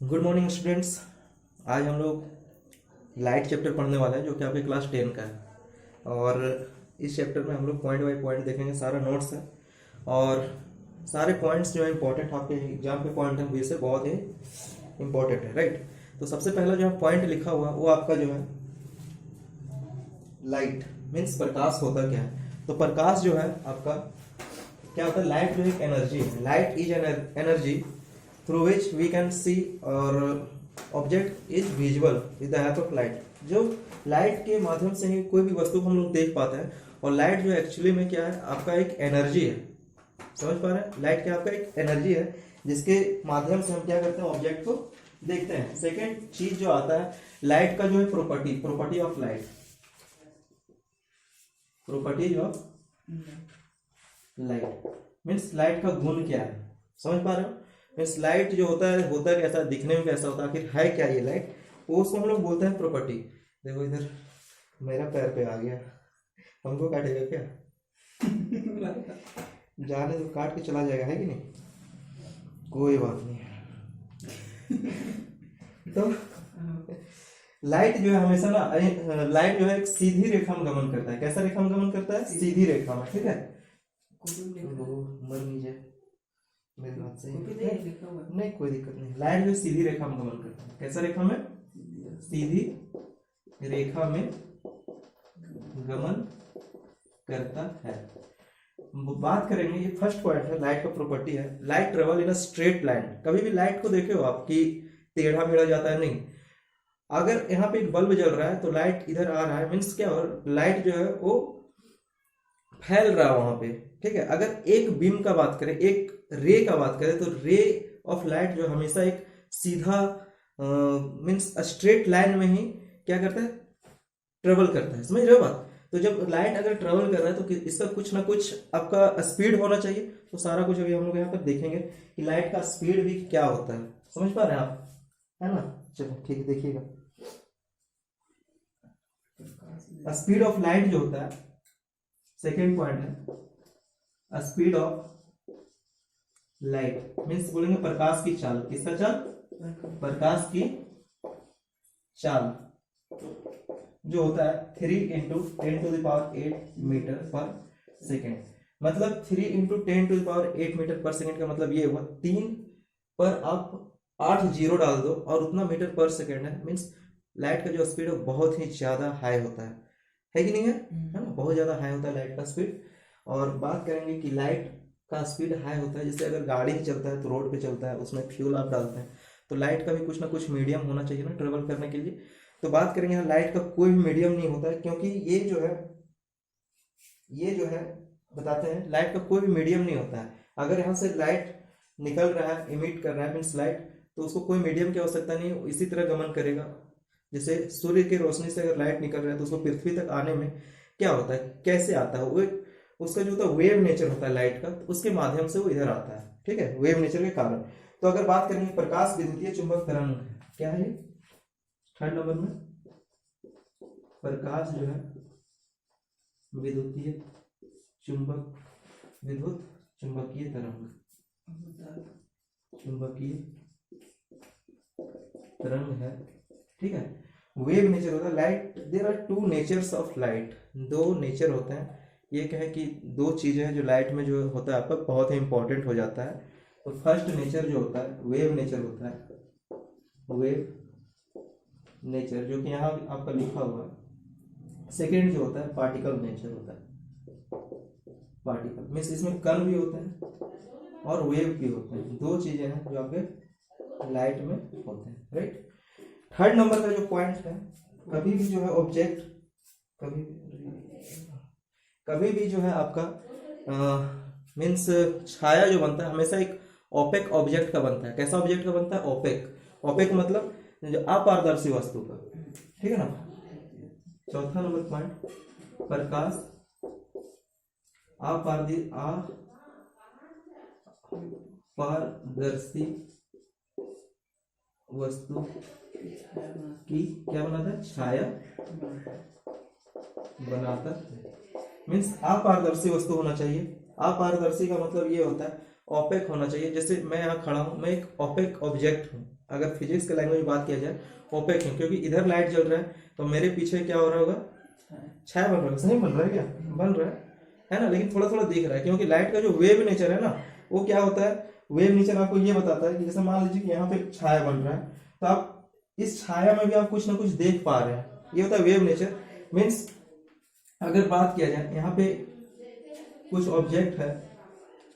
Good morning students. आज हम लोग लाइट चैप्टर पढ़ने वाले हैं जो कि आपके क्लास 10 का है। और इस चैप्टर में हम लोग पॉइंट बाय पॉइंट देखेंगे। सारा नोट्स है और सारे पॉइंट्स जो है इंपॉर्टेंट, आपके एग्जाम के पॉइंट हैं, वैसे बहुत ही इंपॉर्टेंट है, राइट। तो सबसे पहला जो है पॉइंट लिखा हुआ वो आपका जो है लाइट मीन्स प्रकाश होता क्या है। तो प्रकाश जो है आपका क्या होता है, लाइट जो एक एनर्जी है। Light is an energy through which we can see और object is visual with the help of light. जो लाइट के माध्यम से ही कोई भी वस्तु को हम लोग देख पाते हैं। और लाइट जो एक्चुअली में क्या है, आपका एक एनर्जी है। समझ पा रहे हैं, लाइट क्या आपका एक एनर्जी है जिसके माध्यम से हम क्या करते हैं, ऑब्जेक्ट को देखते हैं। सेकेंड चीज जो आता है लाइट का जो है property of light, properties of light means light का गुण क्या है। समझ पा रहे हो, मीन्स लाइट जो होता है होता कैसा, दिखने में कैसा होता है, आखिर है क्या ये लाइट, वो उसको हम लोग बोलते हैं प्रॉपर्टी। देखो इधर मेरा पैर पे आ गया, हमको काटेगा क्या? जाने तो काट के चला जाएगा, है कि नहीं? कोई बात नहीं तो लाइट जो है हमेशा ना, लाइट जो है एक सीधी रेखा में गमन करता है। कैसा रेखा में गमन करता है? सीधी रेखा में, ठीक है। मर नहीं जाए मेरी बात सही नहीं, कोई दिक्कत नहीं। लाइट जो सीधी रेखा में गमन करता है। कैसा रेखा में? सीधी रेखा में गमन करता है। बात करेंगे, ये फर्स्ट पॉइंट है, लाइट का प्रॉपर्टी है light travel in a straight line. कभी भी लाइट को देखे हो आप कि टेढ़ा मेढ़ा जाता है? नहीं। अगर यहाँ पे एक बल्ब जल रहा है तो लाइट इधर आ रहा है, मीन्स क्या हो, लाइट जो है वो फैल रहा है वहां पे, ठीक है। अगर एक बीम का बात करें, एक रे का बात करें, तो रे ऑफ लाइट जो हमेशा एक सीधा मीन्स स्ट्रेट लाइन में ही क्या करता है, ट्रेवल करता है। समझ रहे हो बात? तो जब लाइट अगर ट्रेवल कर रहा है तो इसका कुछ ना कुछ आपका स्पीड होना चाहिए। तो सारा कुछ अभी हम लोग यहाँ पर देखेंगे कि लाइट का स्पीड भी क्या होता है। समझ पा रहे हैं आप, है ना? चलो ठीक है, देखिएगा। स्पीड ऑफ लाइट जो होता है, सेकेंड पॉइंट है स्पीड ऑफ लाइट मीन्स बोलेंगे प्रकाश की चाल। किसका चाल? प्रकाश की चाल जो होता है 3 × 10⁸ मीटर पर सेकेंड। मतलब 3 × 10⁸ मीटर पर सेकेंड का मतलब ये हुआ, 3 पर आप 8 जीरो डाल दो और उतना मीटर पर सेकेंड है। मीन्स लाइट का जो स्पीड है बहुत ही ज्यादा हाई होता है कि नहीं है? है ना, बहुत ज्यादा हाई होता है लाइट का स्पीड। और बात करेंगे कि लाइट का स्पीड हाई होता है, जैसे अगर गाड़ी ही चलता है तो रोड पे चलता है, उसमें फ्यूल आप डालते हैं, तो लाइट का भी कुछ ना कुछ मीडियम होना चाहिए ना ट्रेवल करने के लिए। तो बात करेंगे यहाँ, लाइट का कोई भी मीडियम नहीं होता है, क्योंकि ये जो है बताते हैं, लाइट का कोई भी मीडियम नहीं होता है। अगर यहाँ से लाइट निकल रहा है, इमिट कर रहा है मीन्स लाइट, तो उसको कोई मीडियम की आवश्यकता नहीं, इसी तरह गमन करेगा। जैसे सूर्य की रोशनी से अगर लाइट निकल रहा है तो उसको पृथ्वी तक आने में क्या होता है, कैसे आता है वो, उसका जो होता है वेव नेचर होता है लाइट का, तो उसके माध्यम से वो इधर आता है, ठीक है, वेव नेचर के कारण। तो अगर बात करेंगे प्रकाश विद्युतीय चुंबक तरंग, क्या है थर्ड नंबर में, प्रकाश जो है विद्युतीय चुंबक, विद्युत चुंबकीय तरंग, चुंबकीय तरंग है, ठीक है। वेव नेचर होता है light, there are two natures of light, दो नेचर होते हैं। ये क्या है कि दो चीजें हैं जो लाइट में जो होता है आपका बहुत ही इंपॉर्टेंट हो जाता है। तो फर्स्ट नेचर जो होता है वेव नेचर होता है, वेव नेचर जो कि यहाँ आपका लिखा हुआ है। सेकेंड जो होता है पार्टिकल नेचर होता है। पार्टिकल मीन्स इसमें कण भी होते हैं और वेव भी होते हैं, दो चीजें हैं जो आपके लाइट में होते हैं, राइट। थर्ड नंबर का जो पॉइंट है, कभी भी जो है ऑब्जेक्ट, कभी भी जो है आपका मीन्स छाया जो बनता है हमेशा एक ओपेक ऑब्जेक्ट का बनता है। कैसा ऑब्जेक्ट का बनता है? ओपेक। ओपेक मतलब जो अपारदर्शी वस्तु का, ठीक है ना। चौथा नंबर पॉइंट, प्रकाश अपारदर्शी वस्तु की क्या बनाता है? छाया बनाता है। मीन्स अपारदर्शी वस्तु होना चाहिए। अपारदर्शी का मतलब ये होता है ऑपेक होना चाहिए। जैसे मैं यहाँ खड़ा हूँ, मैं एक ऑपेक ऑब्जेक्ट हूँ, अगर फिजिक्स के लैंग्वेज में बात किया जाए ऑपेक हूँ, क्योंकि इधर लाइट जल रहा है तो मेरे पीछे क्या हो रहा होगा, छाया बन रहा है। सही बन रहा है क्या, बन रहा है ना, लेकिन थोड़ा थोड़ा दिख रहा है, क्योंकि लाइट का जो वेव नेचर है ना, वो क्या होता है, वेव नेचर आपको ये बताता है कि जैसे मान लीजिए कि यहाँ पे छाया बन रहा है, तो आप इस छाया में भी आप कुछ ना कुछ देख पा रहे हैं, ये होता है वेव नेचर। मीन्स अगर बात किया जाए यहाँ पे कुछ ऑब्जेक्ट है,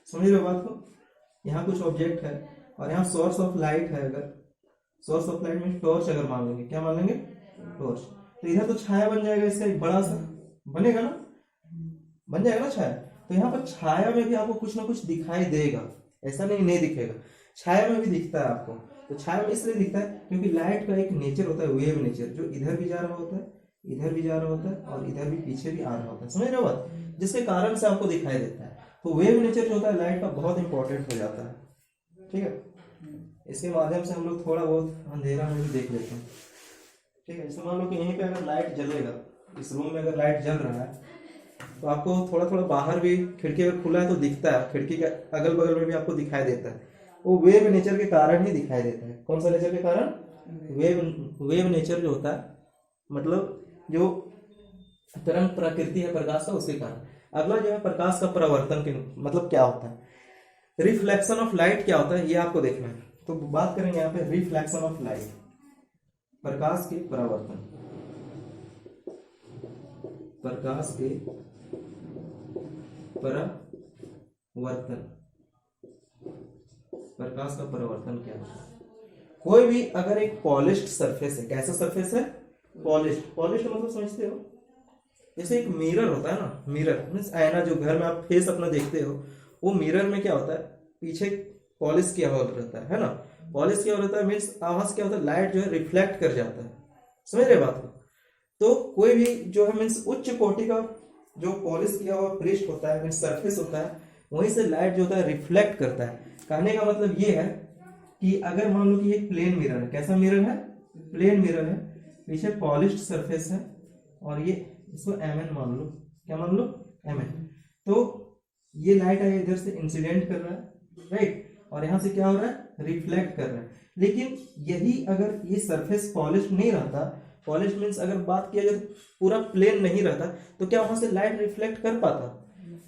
समझ रहे हो बात को, यहाँ कुछ ऑब्जेक्ट है और यहाँ सोर्स ऑफ लाइट है, अगर सोर्स ऑफ लाइट में टॉर्च अगर मान लेंगे, क्या मान लेंगे, टॉर्च, तो इधर तो छाया बन जाएगा, इसका एक बड़ा सा बनेगा ना, बन जाएगा ना छाया। तो यहाँ पर छाया में भी आपको कुछ ना कुछ दिखाई देगा, ऐसा नहीं दिखेगा, छाया में भी दिखता है आपको। तो छाया में इसलिए दिखता है क्योंकि लाइट का एक नेचर होता है वेव नेचर, जो इधर भी जा रहा होता है, इधर भी जा रहा होता है और इधर भी पीछे भी आ रहा होता है, समझ रहे हो बात, जिसके कारण से आपको दिखाई देता है। तो वेव नेचर जो होता है लाइट का बहुत इंपॉर्टेंट हो जाता है, ठीक है। इसके माध्यम से हम लोग थोड़ा बहुत अंधेरा में भी देख लेते हैं, ठीक है। जैसे मान लो कि यहीं पे अगर लाइट जलेगा, इस रूम में अगर लाइट जल रहा है, तो आपको थोड़ा थोड़ा बाहर भी, खिड़की अगर खुला है तो दिखता है, खिड़की के अगल बगल में भी आपको दिखाई देता है, वो वेव नेचर के कारण ही दिखाई देता है। कौन सा नेचर के कारण, वेव नेचर जो होता है, मतलब जो तरंग प्रकृति है प्रकाश का, उसके कारण। अगला जो है प्रकाश का परावर्तन के मतलब क्या होता है, रिफ्लेक्शन ऑफ लाइट क्या होता है, ये आपको देखना है। तो बात करेंगे यहाँ पे रिफ्लेक्शन ऑफ लाइट, प्रकाश के परावर्तन, प्रकाश के परावर्तन, प्रकाश का परावर्तन क्या है। कोई भी अगर एक पॉलिश्ड सरफेस है, कैसा सरफेस है, पॉलिश्ड, पॉलिश्ड मतलब समझते हो, जैसे एक मिरर होता है ना, मिरर मीन्स आईना, जो घर में आप फेस अपना देखते हो, वो मिरर में क्या होता है, पीछे पॉलिश किया हुआ रहता है ना, पॉलिश किया हुआ रहता है, मीन्स वहां से क्या होता है, लाइट जो है रिफ्लेक्ट कर जाता है, समझ रहे बात को। तो कोई भी जो है मीन्स उच्च कोटि का जो पॉलिश किया हुआ पृष्ठ होता है, मीन्स सरफेस होता है, वहीं से लाइट जो होता है रिफ्लेक्ट करता है। कहने का मतलब ये है कि अगर मान लो कि एक प्लेन मिरर है, कैसा मिरर है, प्लेन मिरर है, पीछे पॉलिश्ड सरफेस है और ये इसको mn मान लो, क्या मान लो, mn, तो ये लाइट है इधर से इंसिडेंट कर रहा है, राइट, और यहां से क्या हो रहा है, रिफ्लेक्ट कर रहा है। लेकिन यही अगर ये सरफेस पॉलिश नहीं रहता, पॉलिश मीन्स अगर बात किया जाए पूरा प्लेन नहीं रहता, तो क्या वहां से लाइट रिफ्लेक्ट कर पाता,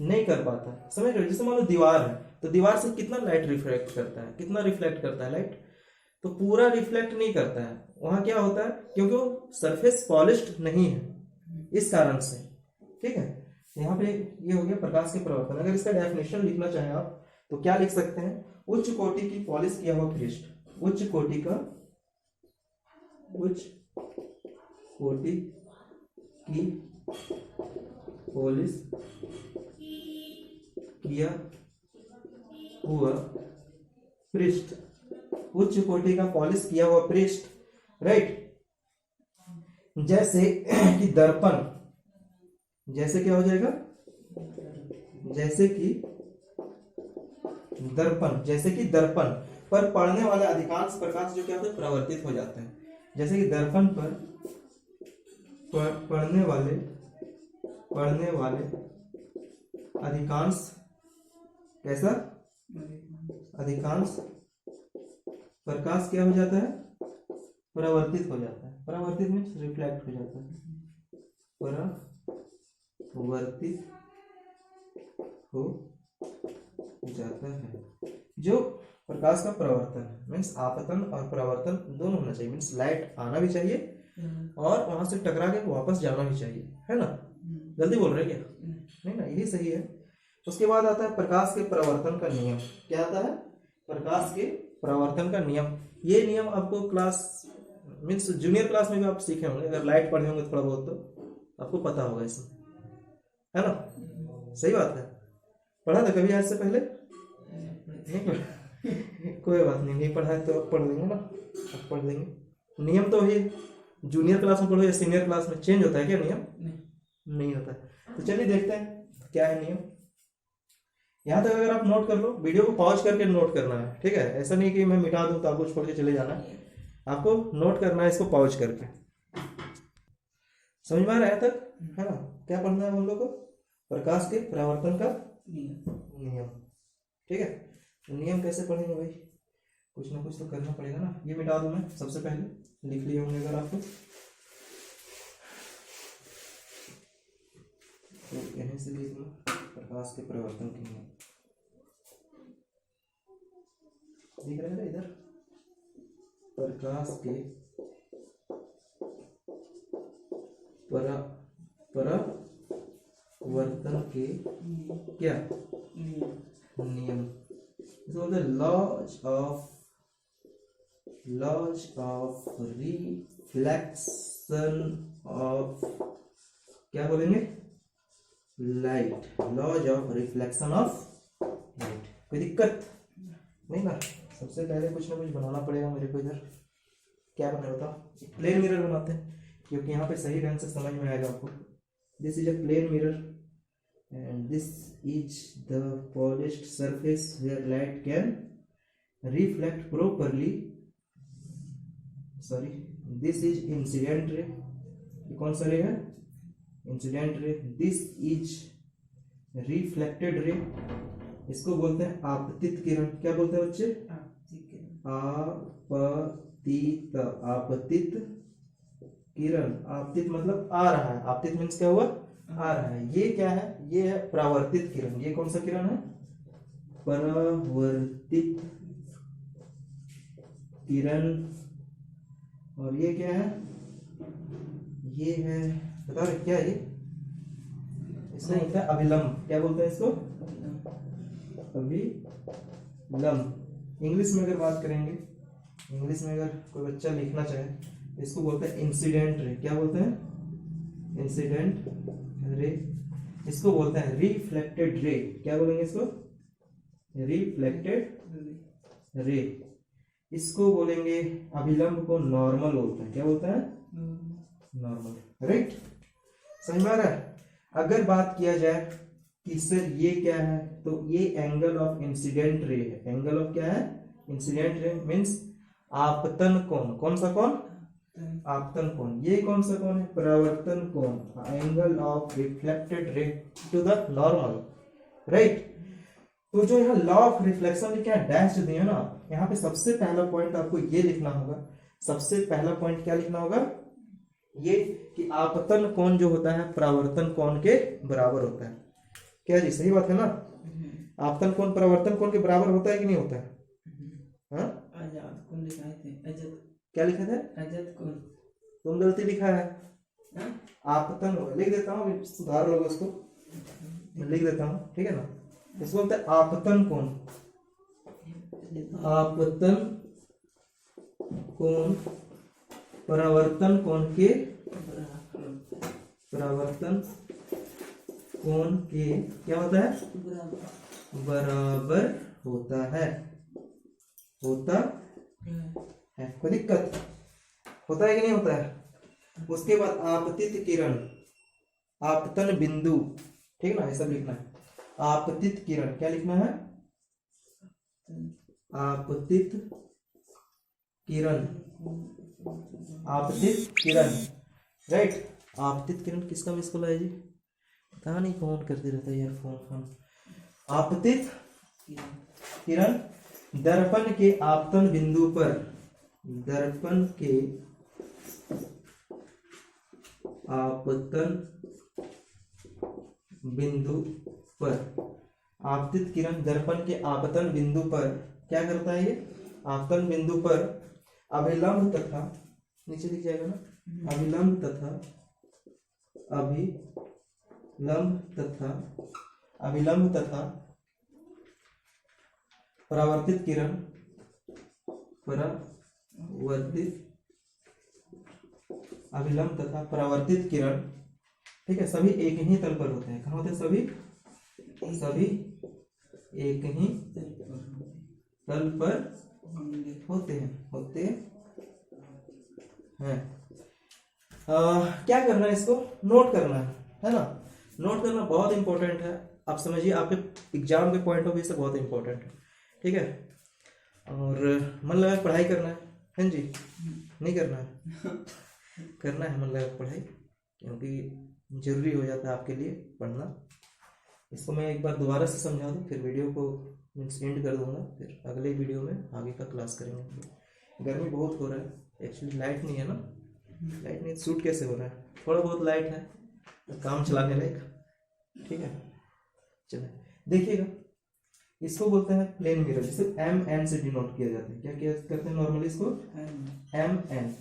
नहीं कर पाता, समझ रहे हो। जैसे मान लो दीवार है, तो दीवार से कितना लाइट रिफ्लेक्ट करता है, कितना रिफ्लेक्ट करता है लाइट, तो पूरा रिफ्लेक्ट नहीं करता है, वहां क्या होता है, क्योंकि वो सरफेस पॉलिश्ड नहीं है, इस कारण से, ठीक है। यहाँ पे ये हो गया प्रकाश के परावर्तन। अगर इसका डेफिनेशन लिखना चाहें आप तो क्या लिख सकते हैं, उच्च कोटि की पॉलिश किया हुआ पृष्ठ, उच्च कोटि की पॉलिश किया हुआ पृष्ठ, उच्च कोटि का पॉलिश किया हुआ पृष्ठ, राइट। जैसे कि दर्पण, जैसे क्या हो जाएगा, जैसे कि दर्पण, जैसे कि दर्पण पर पड़ने वाला अधिकांश प्रकाश जो क्या होता है, परावर्तित हो जाता है। जैसे कि दर्पण पर पड़ने वाले अधिकांश, कैसा, अधिकांश प्रकाश क्या हो जाता है, परावर्तित हो जाता है। परावर्तित मीन्स रिफ्लेक्ट हो जाता है, परावर्तित हो जाता है। जो प्रकाश का परावर्तन मीन्स आपतन और परावर्तन दोनों होना चाहिए, मीन्स लाइट आना भी चाहिए और वहां से टकरा के वापस जाना भी चाहिए, है ना, जल्दी बोल रहे क्या, नहीं ना, यही सही है। उसके बाद आता है प्रकाश के परावर्तन का नियम। क्या आता है, प्रकाश के परावर्तन का नियम। ये नियम आपको क्लास मीन्स जूनियर क्लास में भी आप सीखे होंगे, अगर लाइट पढ़े होंगे थोड़ा बहुत तो आपको पता होगा इसमें, है ना, सही बात है। पढ़ा था कभी आज से पहले, नहीं पढ़ा कोई बात नहीं पढ़ा है तो पढ़ लेंगे ना, अब पढ़ लेंगे। नियम तो वही जूनियर क्लास में पढ़ो या सीनियर क्लास में चेंज होता है क्या नियम, नहीं होता है। तो चलिए देखते हैं क्या है नियम। यहाँ तक अगर आप नोट कर लो, वीडियो को पॉज करके नोट करना है, ठीक है, ऐसा नहीं कि मैं मिटा दूं तो आपको छोड़ के चले जाना है, आपको नोट करना है इसको पॉज करके। समझ में आ रहा है तक, है ना। क्या पढ़ना है हम लोग को, प्रकाश के परावर्तन का नियम, ठीक है। नियम कैसे पढ़ेंगे भाई, कुछ ना कुछ तो करना पड़ेगा ना। ये मिटा दूं मैं, सबसे पहले लिख लिए होंगे अगर आपको, तो यहीं से लिख लो प्रकाश के परिवर्तन के नियम। दिख रहा है ना इधर, प्रकाश के परावर्तन के क्या नियम, इसको बोलते हैं लॉज ऑफ रिफ्लेक्शन ऑफ, क्या बोलेंगे, light, laws of reflection of light. कोई दिक्कत नहीं ना। सबसे पहले कुछ ना कुछ बनाना पड़ेगा मेरे को इधर। क्या बनाए बताओ, प्लेन मिरर बनाते हैं, क्योंकि यहाँ पे सही ढंग से समझ में आएगा आपको। This is a plane mirror and this is the polished surface where light can reflect properly. Sorry, this is incident ray, ये कौन सा रे है, incident ray. This is reflected ray, इसको बोलते हैं आपतित किरण। क्या बोलते हैं बच्चे, आपतित, आपतित किरण। आपतित मतलब आ रहा है, आपतित मीन्स क्या हुआ, आ रहा है। ये क्या है, ये है परावर्तित किरण। ये कौन सा किरण है, परावर्तित किरण। और ये क्या है, ये है, बता रहे क्या, ये इसमें होता है अभिलंब। क्या बोलते हैं इसको, अभिलंब। इंग्लिश में अगर बात करेंगे, इंग्लिश में अगर कोई बच्चा लिखना चाहे, इसको बोलते हैं इंसिडेंट रे। क्या बोलते हैं, इंसिडेंट रे। इसको बोलते हैं रिफ्लेक्टेड रे। क्या बोलेंगे इसको, रिफ्लेक्टेड रे। इसको बोलेंगे, अभिलंब को नॉर्मल बोलते हैं। क्या बोलते हैं, नॉर्मल। राइट, समझ में आ रहा है। अगर बात किया जाए कि सर ये क्या है, तो ये एंगल ऑफ इंसिडेंट रे है। एंगल ऑफ क्या है, इंसिडेंट रे मीन्स आपतन कोण। कौन सा कोण, आपतन कोण। ये कौन सा कोण है, परावर्तन कोण, angle of reflected ray to the normal. Right, तो जो यहाँ लॉ ऑफ रिफ्लेक्शन लिखे हैं, डैश दिए ना, यहाँ पे सबसे पहला पॉइंट आपको ये लिखना होगा। सबसे पहला पॉइंट क्या लिखना होगा, ये कि आपतन कोण जो होता है परावर्तन कोण के बराबर होता है। क्या जी, सही बात है ना। आपतन कोण परावर्तन कोण के बराबर होता है कि नहीं होता है, हाँ? क्या लिखा था, तुम गलती लिखा है, आपतन होगा। लिख देता हूँ, सुधार लोगे उसको, लिख देता हूँ, ठीक है ना। इसको बोलते हैं आपतन कोण। आपतन कोण परावर्तन कोण के, परावर्तन कोण के क्या होता है, बराबर होता है, होता है। कोई दिक्कत होता है कि नहीं होता है। उसके बाद आपतित किरण, आपतन बिंदु, ठीक ना, ये सब लिखना है। आपतित किरण, क्या लिखना है, आपतित किरण, आपतित किरण। राइट, आपतित किरण किसका मिस कॉल है जी, पता नहीं कौन करते रहता है यार फोन। आपतित किरण दर्पण के आपतन बिंदु पर, दर्पण के आपतन बिंदु पर, आपतित किरण दर्पण के आपतन बिंदु पर क्या करता है, ये आपतन बिंदु पर अभिलंब तथा, नीचे लिख जाएगा ना, अभिलंब तथा, अभिलंब तथा परावर्तित किरण, परावर्तित, अभिलंब तथा परावर्तित किरण, ठीक है, सभी एक ही तल पर होते हैं। कहाँ होते हैं, सभी एक ही तल पर होते हैं, क्या करना है, इसको नोट करना है ना। नोट करना बहुत इंपॉर्टेंट है, आप समझिए, आपके एग्जाम के पॉइंट ऑफ व्यू से बहुत इंपॉर्टेंट है, ठीक है। और मन लगा पढ़ाई करना है जी, नहीं करना है, करना है मन लगा पढ़ाई, क्योंकि जरूरी हो जाता है आपके लिए पढ़ना। इसको मैं एक बार दोबारा से समझा दूं, फिर वीडियो को मीन्स एंड कर दूंगा, फिर अगले वीडियो में आगे का क्लास करेंगे। गर्मी बहुत हो रहा है एक्चुअली, लाइट नहीं है ना, लाइट नहीं शूट कैसे हो रहा है, थोड़ा बहुत लाइट है तो काम चलाने लायक, ठीक है। चलिए देखिएगा, इसको बोलते हैं प्लेन मिरर, जिसे एम एन से डिनोट किया जाता है। क्या क्या करते हैं नॉर्मली इसको, एम एन।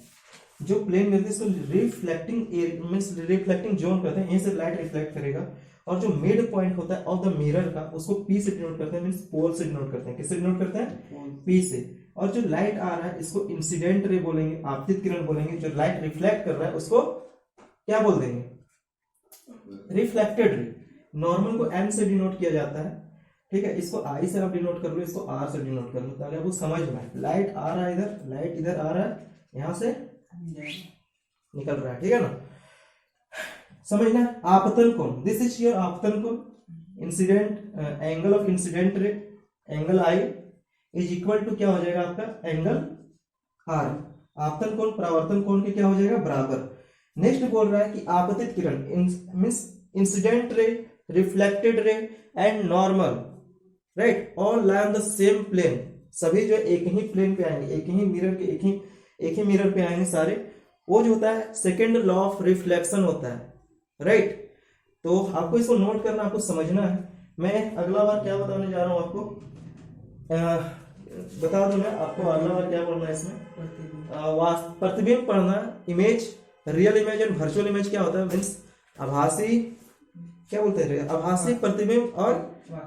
जो प्लेन मिरर इसको रिफ्लेक्टिंग मींस रिफ्लेक्टिंग जोन कहते हैं, यहीं से लाइट रिफ्लेक्ट करेगा। और जो मिड पॉइंट होता है ऑफ द मिरर का, उसको पी से डिनोट करते हैं, मींस पोल से डिनोट करते हैं। किससे डिनोट करते हैं, पी से। और जो लाइट आ रहा है इसको इंसिडेंट रे बोलेंगे, आपतित किरण बोलेंगे। जो लाइट रिफ्लेक्ट कर रहा है उसको क्या बोल देंगे, रिफ्लेक्टेड रे। नॉर्मल को एम से डिनोट किया जाता है, ठीक है। इसको आई से आप डिनोट कर लो, इसको आर से डिनोट कर लो, ताकि आपको समझ में आए। लाइट आ रहा है इधर, लाइट इधर आ रहा है, यहां से निकल रहा है, ठीक है ना। समझना है। आपतन कोण, दिस इज योर आपतन कोण, incident angle of incident ray, angle I is equal to क्या हो जाएगा आपका, एंगल आर। आपतन कोण परावर्तन कोण के क्या हो जाएगा, बराबर। नेक्स्ट बोल रहा है कि आपतित किरण means incident ray, reflected ray and normal, right, all lie on the same plane. सभी जो एक ही प्लेन पे आएंगे, एक ही मिरर के एक ही मिरर पे आएंगे सारे। वो जो होता है सेकेंड लॉ ऑफ रिफ्लेक्शन होता है, राइट। तो आपको इसको नोट करना, आपको समझना है। मैं अगला बार क्या बताने जा रहा हूं आपको, बता दूं मैं आपको अगला बार क्या पढ़ना है इसमें, प्रतिबिंब पढ़ना। Image, real image and virtual image क्या होता है, मीन्स आभासी, क्या बोलते हैं, आभासी प्रतिबिंब और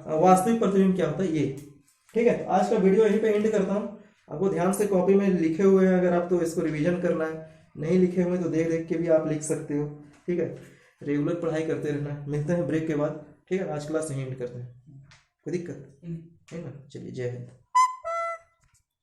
वास्तविक प्रतिबिंब क्या होता है, ये, ठीक है। तो आज का वीडियो यहीं पे एंड करता हूं। आपको ध्यान से कॉपी में लिखे हुए हैं, अगर आप तो इसको रिवीजन करना है, नहीं लिखे हुए तो देख देख के भी आप लिख सकते हो, ठीक है। रेगुलर पढ़ाई करते रहना है। मिलते हैं ब्रेक के बाद, ठीक है। आज क्लास यहीं एंड करते हैं, कोई दिक्कत है ना। चलिए, जय हिंद।